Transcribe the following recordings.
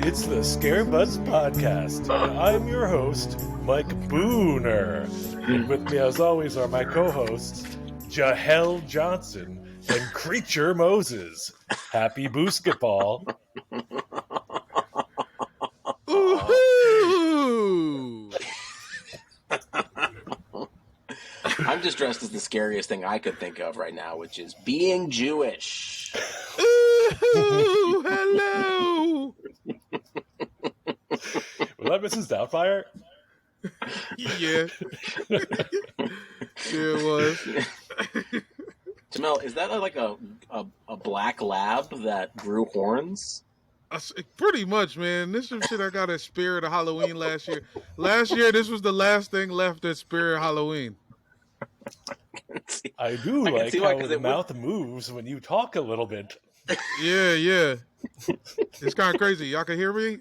It's the SCAREMERGENCY. I'm your host, Mike Booner. And with me, as always, are my co-hosts, Jahel Johnson and Creature Moses. Happy Boosketball. Ooh. I'm just dressed as the scariest thing I could think of right now, which is being Jewish. Ooh, hello. Was that Mrs. Doubtfire? Yeah. Sure it was. Jamel, is that like a black lab that grew horns? Pretty much, man. This is shit I got at Spirit of Halloween last year. Last year, this was the last thing left at Spirit Halloween. I do like how the mouth moves when you talk a little bit. Yeah. It's kind of crazy. Y'all can hear me?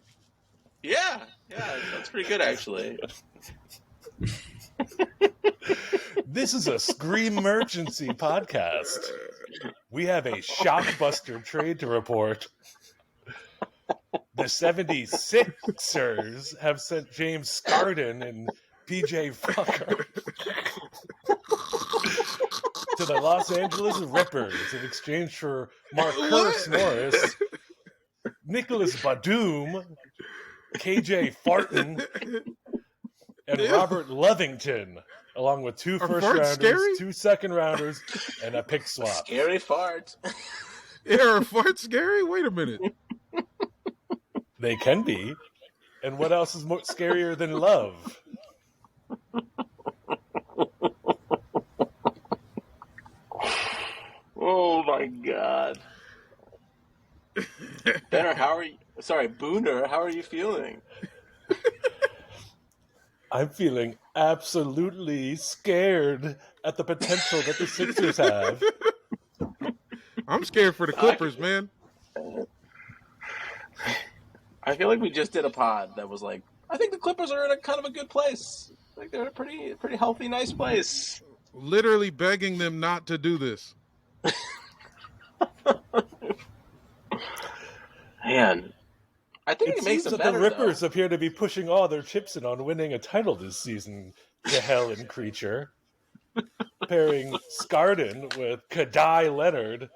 Yeah, that's pretty good, actually. This is a SCAREMERGENCY podcast. We have a shockbuster trade to report. The 76ers have sent James SCARden and PJ Fucker to the Los Angeles Rippers in exchange for MarCURSE Morris, Nicholas Batum, KJ Farton, and Robert Lovington, along with 2 first-rounders, 2 second-rounders, and a pick swap. Scary fart. Yeah, are farts scary? Wait a minute. They can be. And what else is more scarier than love? Oh my God. Booner, how are you feeling? I'm feeling absolutely scared at the potential that the Sixers have. I'm scared for the Clippers, man. I feel like we just did a pod that was like, I think the Clippers are in a kind of a good place. Like they're in a pretty healthy, nice place. Literally begging them not to do this. Man, I think it makes seems them that better, the Rippers though. appear to be pushing all their chips in on winning a title this season. Jahel and Creature, pairing SCARden with KaDIE Leonard,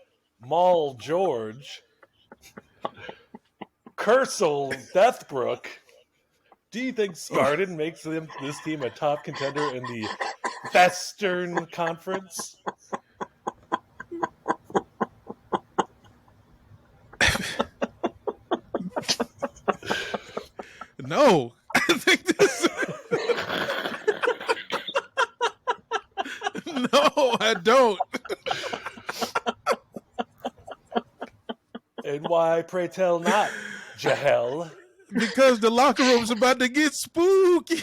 MAUL George, CURSEll DEATHbrook. Do you think SCARden makes this team a top contender in the Western Conference? No. I think this... No, I don't. And why, pray tell not, Jahel? Because the locker room's about to get spooky.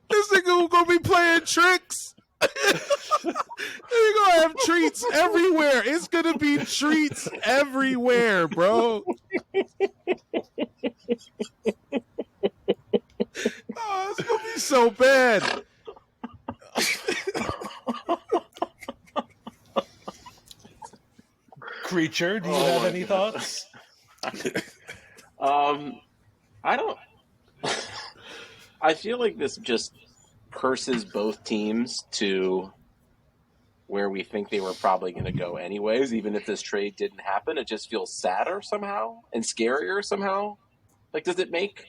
This nigga gonna be playing tricks. You're gonna have treats everywhere. It's gonna be treats everywhere, bro. Oh, it's gonna be so bad. Creature, do you have any thoughts? I don't. I feel like this just curses both teams to where we think they were probably going to go anyways, even if this trade didn't happen. It just feels sadder somehow and scarier somehow. Like, does it make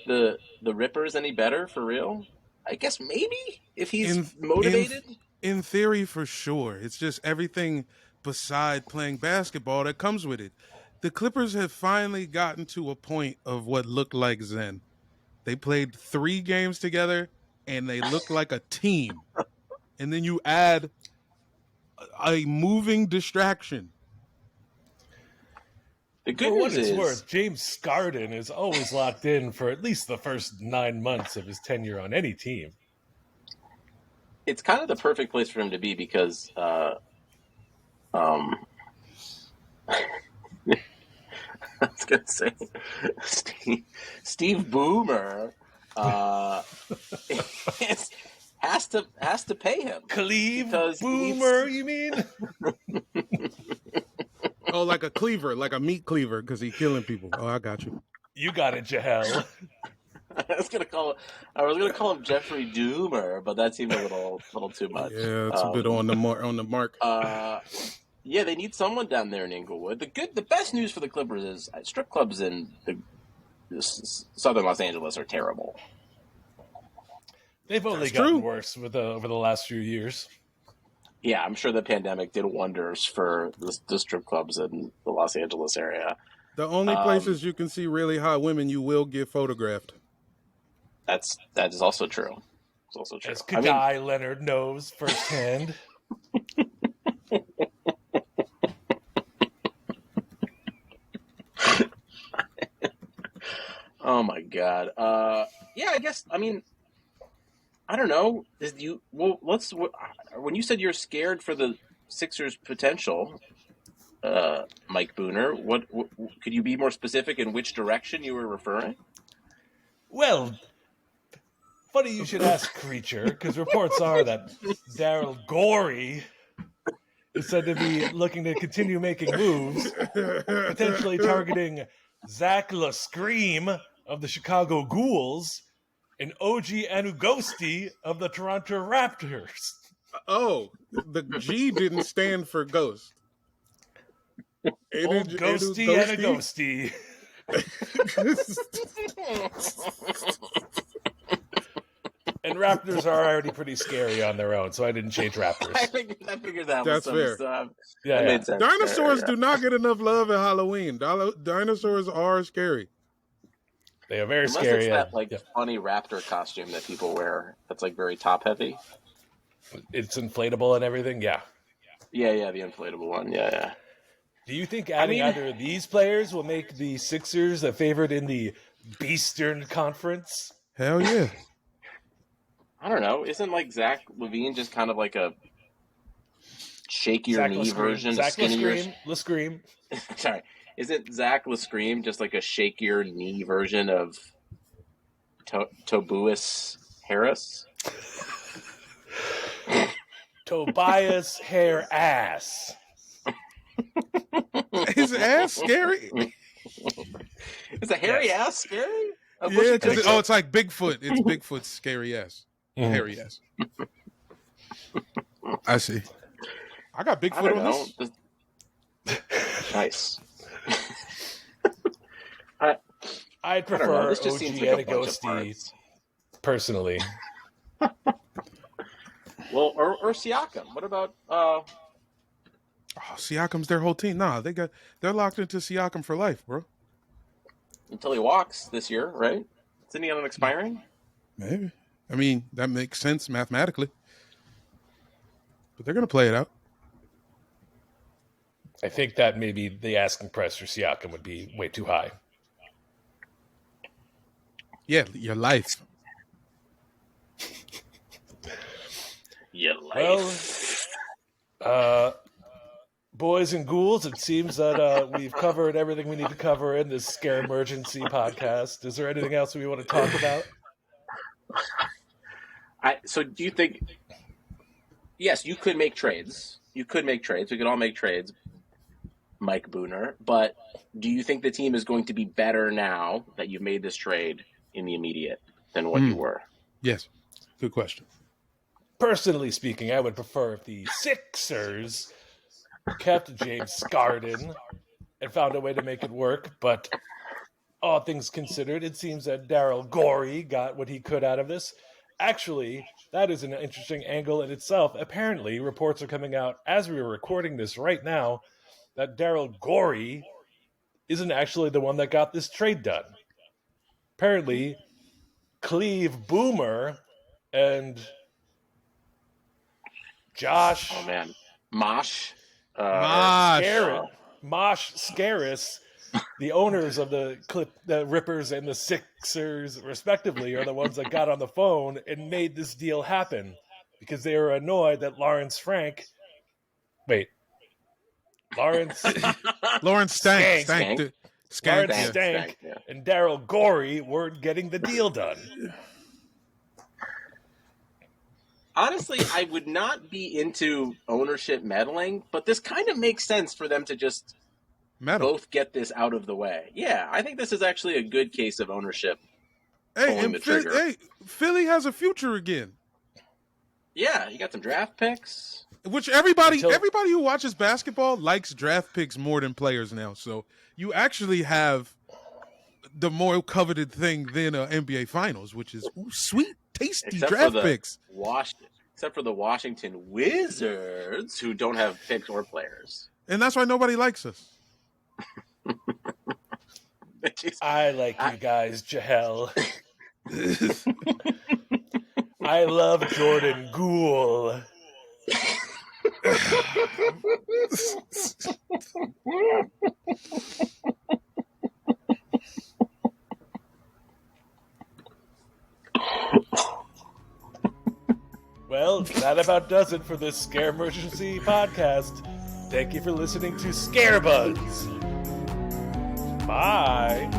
the Rippers any better for real? I guess maybe if he's motivated. In theory, for sure. It's just everything beside playing basketball that comes with it. The Clippers have finally gotten to a point of what looked like Zen. They played 3 games together, and they looked like a team. And then you add a moving distraction. The good For what news it's is, worth, James SCARden is always locked in for at least the first 9 months of his tenure on any team. it's kind of the perfect place for him to be because I was going to say Steve Boomer has to pay him. Cleve Because Boomer, you mean? Oh, like a cleaver, like a meat cleaver, because he's killing people. Oh, I got you. You got it, Jahel. I was gonna call him Jeffrey Doomer, but that seemed a little too much. Yeah, it's a bit on the mark. Yeah, they need someone down there in Inglewood. The best news for the Clippers is strip clubs in southern Los Angeles are terrible. They've only gotten worse over the last few years. Yeah, I'm sure the pandemic did wonders for the strip clubs in the Los Angeles area. The only places you can see really hot women, you will get photographed. That is also true. It's also true. As KaDIE Leonard knows firsthand. Oh my God. Yeah, I guess. I mean, I don't know. When you said you're scared for the Sixers' potential, Mike Booner, what could you be more specific in which direction you were referring? Well, funny you should ask, Creature, because reports are that Daryl Gorey is said to be looking to continue making moves, potentially targeting Zach LaScream of the Chicago Ghouls and OG Anugosti of the Toronto Raptors. Oh, the G didn't stand for ghost. Old Ghosty Anugosti. And Raptors are already pretty scary on their own, so I didn't change Raptors. I figured that That's was fair. That made sense. Dinosaurs do not get enough love at Halloween. Dinosaurs are scary. They are very Unless scary. It's that funny raptor costume that people wear. That's like very top heavy. It's inflatable and everything. Yeah. Yeah, the inflatable one. Yeah. Do you think adding either of these players will make the Sixers a favorite in the Beastern Conference? Hell yeah. I don't know. Isn't like Zach LaVine just kind of like a shake your knee version? Zach LaScream. Sorry. Isn't Zach LaScream just like a shake your knee version of Tobias Harris? Tobias hair ass. His ass scary? Is a hairy ass scary? Yeah, it's like Bigfoot. It's Bigfoot's scary ass. Hairy ass. I see. I got Bigfoot on this. Nice. I'd prefer OG Anugosti personally. Well, or Siakam. What about Siakam's their whole team. Nah, they're locked into Siakam for life, bro. Until he walks this year, right? Isn't he on an expiring? Maybe. I mean, that makes sense mathematically. But they're gonna play it out. I think that maybe the asking price for Siakam would be way too high. Yeah, your life. Your life. Well, boys and ghouls, it seems that we've covered everything we need to cover in this SCAREmergency podcast. Is there anything else we want to talk about? So do you think... Yes, you could make trades. We could all make trades, Mike Booner. But do you think the team is going to be better now that you've made this trade in the immediate than what you were? Yes. Good question. Personally speaking, I would prefer if the Sixers kept James SCARden and found a way to make it work. But all things considered, it seems that Daryl Gorey got what he could out of this. Actually, that is an interesting angle in itself. Apparently, reports are coming out as we are recording this right now that Daryl Gorey isn't actually the one that got this trade done. Apparently, Cleve Boomer and Josh... Oh, man. Mosh Scaris, the owners of the Rippers and the Sixers, respectively, are the ones that got on the phone and made this deal happen because they were annoyed that Lawrence Stank and Daryl Gorey weren't getting the deal done. honestly, I would not be into ownership meddling, but this kind of makes sense for them to just both get this out of the way. Yeah, I think this is actually a good case of ownership pulling the trigger. Hey, Philly has a future again. Yeah, you got some draft picks. Which everybody who watches basketball likes draft picks more than players now. So you actually have the more coveted thing than NBA Finals, which is sweet, tasty draft picks. Except for the Washington Wizards, who don't have picks or players. And that's why nobody likes us. I like you guys, Jahel. I love Jordan Gould. Well, that about does it for this SCAREmergency podcast. Thank you for listening to ScareBuds. Bye.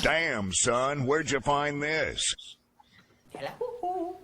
Damn, son, where'd you find this? Hello.